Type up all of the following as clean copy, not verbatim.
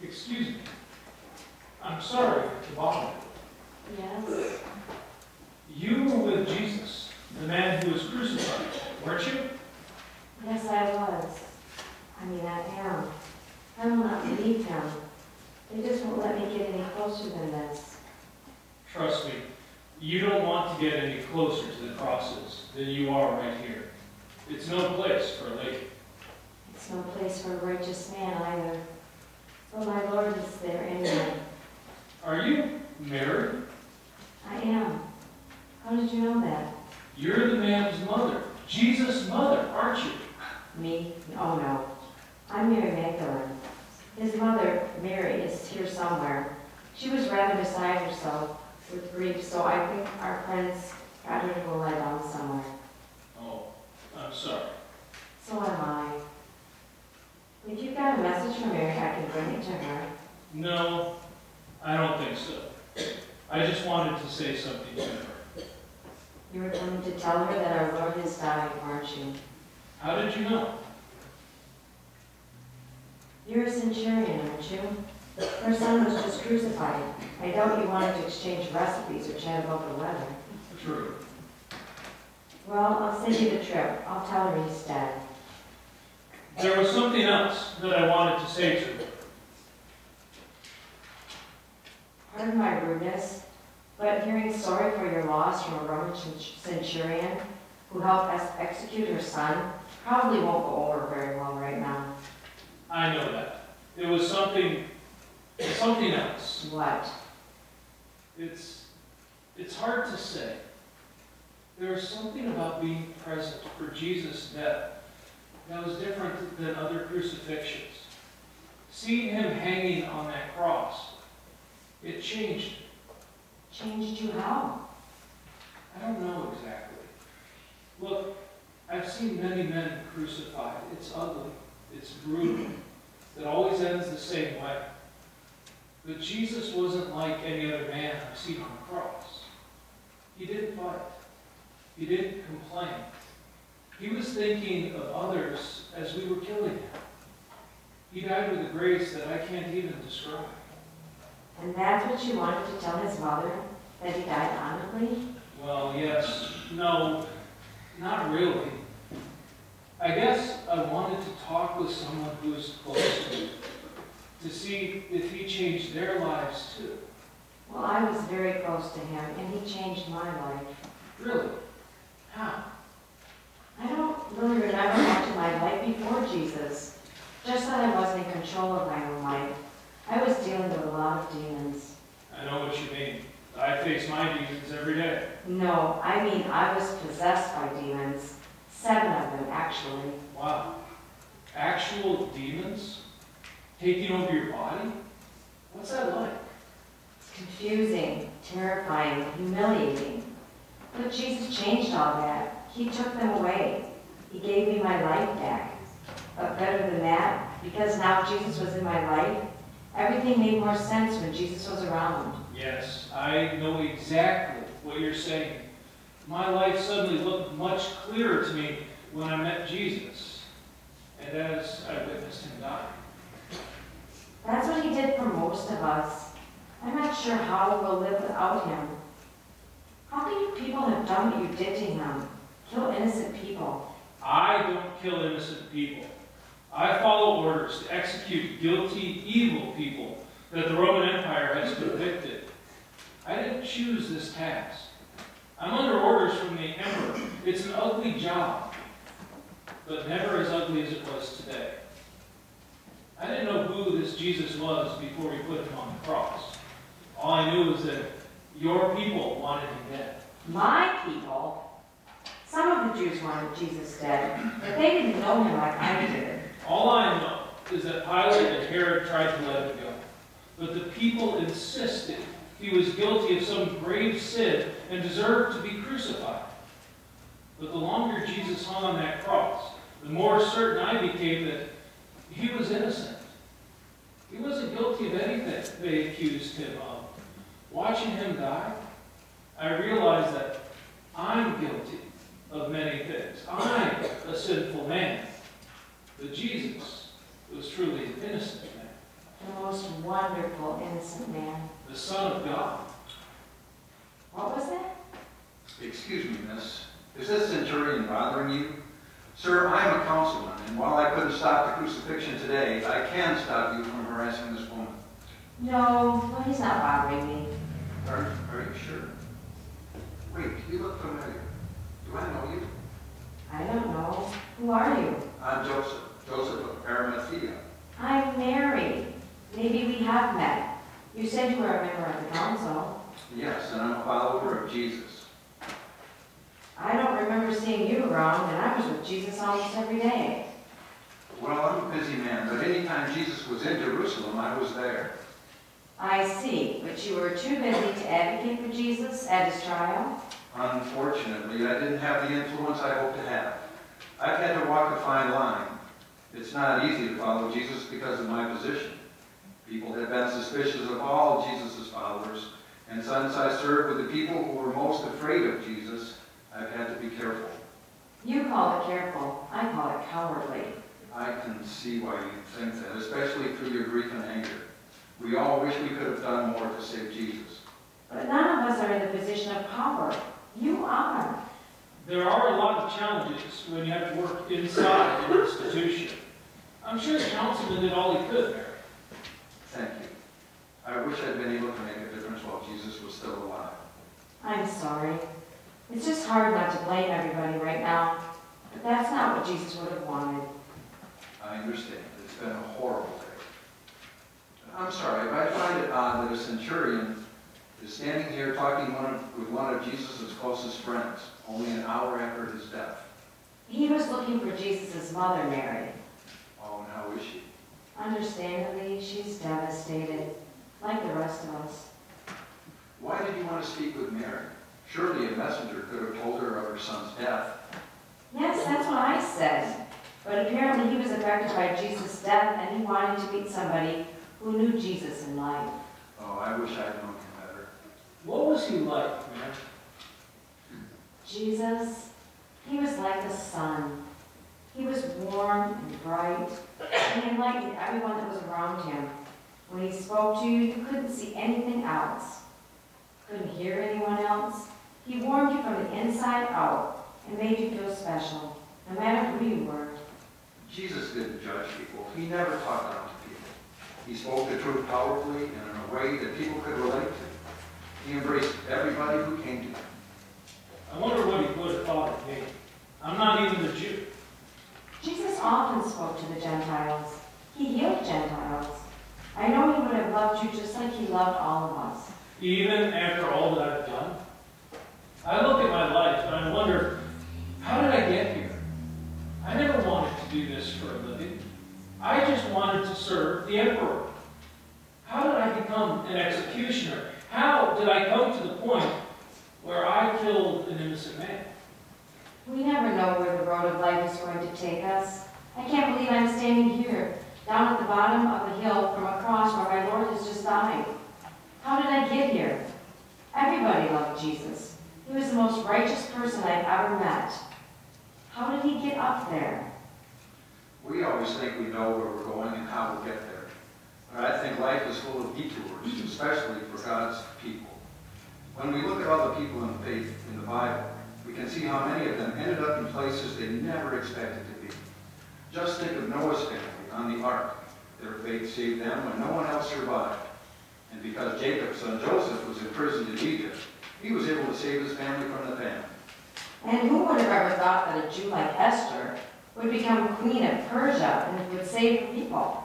Excuse me. I'm sorry to bother you. Yes? You were with Jesus, the man who was crucified, weren't you? Yes, I was. I am. I will not leave him. They just won't let me get any closer than this. Trust me, you don't want to get any closer to the crosses than you are right here. It's no place for a lady. It's no place for a righteous man either. But my Lord is there anyway. Are you married? I am. How did you know that? You're the man's mother, Jesus' mother, aren't you? Me? Oh no. I'm Mary Magdalene. His mother, Mary, is here somewhere. She was rather beside herself with grief, so I think our friends got her to go lie down somewhere. Oh, I'm sorry. So am I. If you've got a message from Mary, I can bring it to her. No, I don't think so. I just wanted to say something to her. You were coming to tell her that our Lord has died, weren't you? How did you know? You're a centurion, aren't you? Her son was just crucified. I doubt you wanted to exchange recipes or chat about the weather. True. Well, I'll send you the trip. I'll tell her he's dead. There was something else that I wanted to say to her. Pardon my rudeness, but hearing sorry for your loss from a Roman centurion who helped us execute her son probably won't go over very well right now. I know that. It was something else. What? It's hard to say. There was something about being present for Jesus' death that was different than other crucifixions. Seeing him hanging on that cross, it changed me. Changed you how? I don't know exactly. Look, I've seen many men crucified. It's ugly. It's brutal. It always ends the same way. But Jesus wasn't like any other man I've seen on the cross. He didn't fight. He didn't complain. He was thinking of others as we were killing him. He died with a grace that I can't even describe. And that's what you wanted to tell his mother, that he died honorably? Well, yes. No, not really. I guess I wanted to talk with someone who was close to me, to see if he changed their lives too. Well, I was very close to him, and he changed my life. Really? How? I don't really remember much of my life before Jesus, just that I wasn't in control of my own life. I was dealing with a lot of demons. I know what you mean. I face my demons every day. No, I mean I was possessed by demons. 7 of them, actually. Wow. Actual demons? Taking over your body? What's that like? It's confusing, terrifying, humiliating. But Jesus changed all that. He took them away. He gave me my life back. But better than that, because now Jesus was in my life, everything made more sense when Jesus was around. Yes, I know exactly what you're saying. My life suddenly looked much clearer to me when I met Jesus, and as I witnessed him die. That's what he did for most of us. I'm not sure how we'll live without him. How can you people have done what you did to him? Kill innocent people. I don't kill innocent people. I follow orders to execute guilty, evil people that the Roman Empire has convicted. I didn't choose this task. I'm under orders from the emperor. It's an ugly job, but never as ugly as it was today. I didn't know who this Jesus was before we put him on the cross. All I knew was that your people wanted him dead. My people? Some of the Jews wanted Jesus dead, but they didn't know him like I did. All I know is that Pilate and Herod tried to let him go, but the people insisted he was guilty of some grave sin and deserved to be crucified. But the longer Jesus hung on that cross, the more certain I became that he was innocent. He wasn't guilty of anything they accused him of. Watching him die, I realized that I'm guilty of many things. I'm a sinful man. But Jesus was truly an innocent man. the most wonderful, innocent man. The Son of God. What was that? Excuse me, miss. Is this centurion bothering you? Sir, I am a councilman, and while I couldn't stop the crucifixion today, I can stop you from harassing this woman. No, he's not bothering me. Are you sure? Wait, you look familiar. Do I know you? I don't know. Who are you? I'm Joseph. Joseph of Arimathea. I'm Mary. Maybe we have met. You said you were a member of the council. Yes, and I'm a follower of Jesus. I don't remember seeing you around, and I was with Jesus almost every day. Well, I'm a busy man, but anytime Jesus was in Jerusalem, I was there. I see, but you were too busy to advocate for Jesus at his trial? Unfortunately, I didn't have the influence I hoped to have. I've had to walk a fine line. It's not easy to follow Jesus because of my position. People have been suspicious of all Jesus' followers, and since I served with the people who were most afraid of Jesus, I've had to be careful. You call it careful. I call it cowardly. I can see why you think that, especially through your grief and anger. We all wish we could have done more to save Jesus. But none of us are in the position of power. You are. There are a lot of challenges when you have to work inside an institution. I'm sure the councilman did all he could, Mary. Thank you. I wish I'd been able to make a difference while Jesus was still alive. I'm sorry. It's just hard not to blame everybody right now. But that's not what Jesus would have wanted. I understand. It's been a horrible day. I'm sorry, but I find it odd that a centurion is standing here talking with one of Jesus' closest friends, only an hour after his death. He was looking for Jesus' mother, Mary. Oh, and how is she? Understandably, she's devastated, like the rest of us. Why did you want to speak with Mary? Surely a messenger could have told her of her son's death. Yes, that's what I said. But apparently he was affected by Jesus' death, and he wanted to meet somebody who knew Jesus in life. Oh, I wish I'd known him better. What was he like, Mary? Jesus, he was like the sun. He was warm and bright, and he enlightened everyone that was around him. When he spoke to you, you couldn't see anything else. Couldn't hear anyone else. He warmed you from the inside out and made you feel special, no matter who you were. Jesus didn't judge people. He never talked down to people. He spoke the truth powerfully and in a way that people could relate to. He embraced everybody who came to him. I wonder what he would have thought of me. I'm not even a Jew. Jesus often spoke to the Gentiles. He healed Gentiles. I know he would have loved you just like he loved all of us. Even after all that I've done? I look at my life and I wonder, how did I get here? I never wanted to do this for a living. I just wanted to serve the emperor. How did I become an executioner? How did I come to the point where I killed an innocent man? We never know where the road of life is going to take us. I can't believe I'm standing here, down at the bottom of the hill from a cross where my Lord has just died. How did I get here? Everybody loved Jesus. He was the most righteous person I've ever met. How did he get up there? We always think we know where we're going and how we'll get there. But I think life is full of detours, especially for God's people. When we look at all the people in faith in the Bible, we can see how many of them ended up in places they never expected to be. Just think of Noah's family on the ark. Their faith saved them when no one else survived. And because Jacob's son Joseph was imprisoned in Egypt, he was able to save his family from the famine. And who would have ever thought that a Jew like Esther would become queen of Persia and would save the people?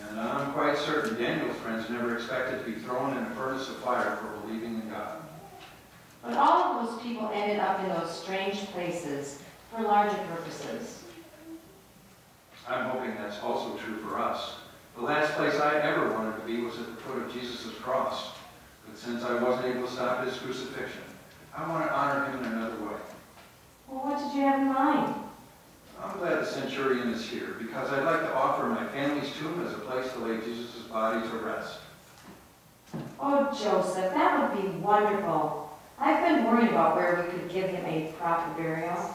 And I'm quite certain Daniel's friends never expected to be thrown in a furnace of fire for believing in God. But all of those people ended up in those strange places for larger purposes. I'm hoping that's also true for us. The last place I ever wanted to be was at the foot of Jesus' cross. But since I wasn't able to stop his crucifixion, I want to honor him in another way. Well, what did you have in mind? I'm glad the centurion is here because I'd like to offer my family's tomb as a place to lay Jesus' body to rest. Oh, Joseph, that would be wonderful. I've been worried about where we could give him a proper burial.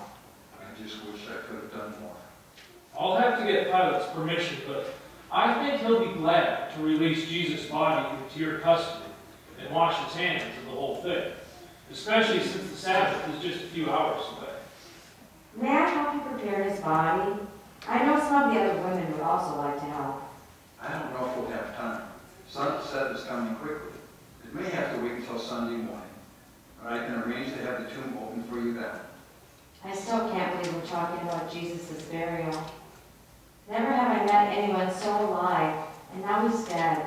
I just wish I could have done more. I'll have to get Pilate's permission, but I think he'll he'll be glad to release Jesus' body into your custody and wash his hands of the whole thing, especially since the Sabbath is just a few hours away. May I help you prepare his body? I know some of the other women would also like to help. I don't know if we'll have time. Sunset is coming quickly. It may have to wait until Sunday morning, but I can arrange to have the tomb open for you then. I still can't believe we're talking about Jesus' burial. Never have I met anyone so alive, and now he's dead.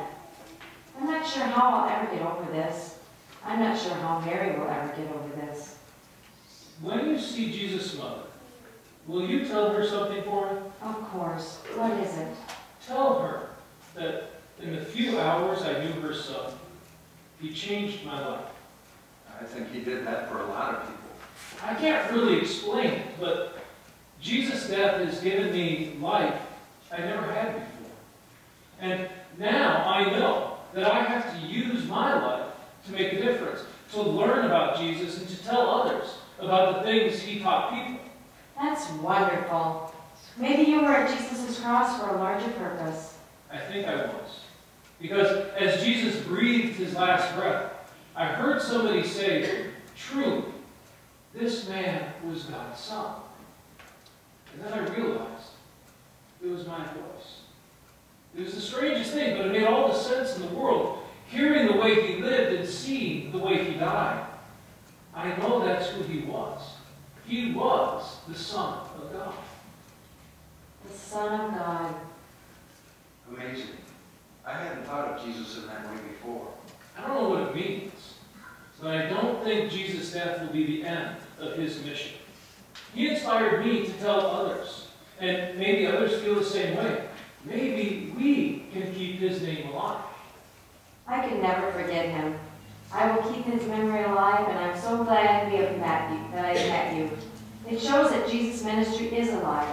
I'm not sure how I'll ever get over this. I'm not sure how Mary will ever get over this. When you see Jesus' mother, will you tell her something for her? Of course. What is it? Tell her that in the few hours I knew her son, he changed my life. I think he did that for a lot of people. I can't really explain it, but Jesus' death has given me life I never had before. And now I know that I have to use my life to make a difference, to learn about Jesus and to tell others about the things he taught people. That's wonderful. Maybe you were at Jesus' cross for a larger purpose. I think I was. Because as Jesus breathed his last breath, I heard somebody say, truly, this man was God's son. And then I realized it was my voice. It was the strangest thing, but it made all the sense in the world. Hearing the way he lived and seeing the way he died, I know that's who he was. He was the Son of God. The Son of God. Amazing. I hadn't thought of Jesus in that way before. I don't know what it means, but I don't think Jesus' death will be the end of his mission. He inspired me to tell others, and maybe others feel the same way. Maybe we can keep his name alive. I could never forget him. I will keep his memory alive, and I'm so glad we have met you, that I met you. It shows that Jesus' ministry is alive,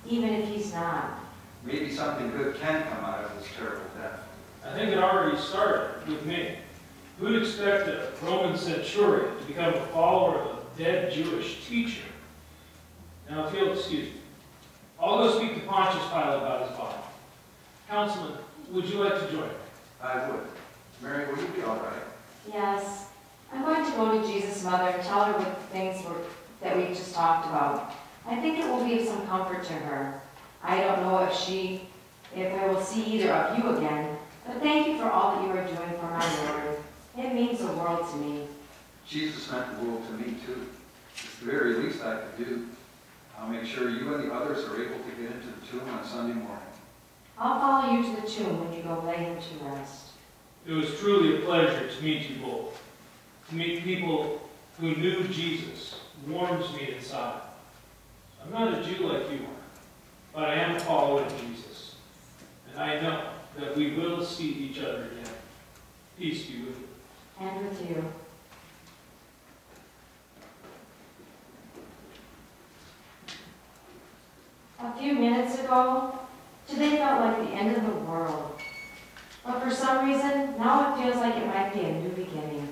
even if he's not. Maybe something good can come out of this terrible death. I think it already started with me. Who'd expect a Roman centurion to become a follower of a dead Jewish teacher? Now, if you'll excuse me, I'll go speak to Pontius Pilate about his body. Councilman, would you like to join me? I would. Mary, will you be all right? Yes. I'm going to go to Jesus' mother and tell her what things that we just talked about. I think it will be of some comfort to her. I don't know if I will see either of you again, but thank you for all that you are doing for my Lord. It means the world to me. Jesus meant the world to me, too. It's the very least I could do. I'll make sure you and the others are able to get into the tomb on Sunday morning. I'll follow you to the tomb when you go lay him to rest. It was truly a pleasure to meet you both. To meet people who knew Jesus warms me inside. I'm not a Jew like you are, but I am a follower of Jesus. And I know that we will see each other again. Peace be with you. And with you. A few minutes ago, today felt like the end of the world. But for some reason, now it feels like it might be a new beginning.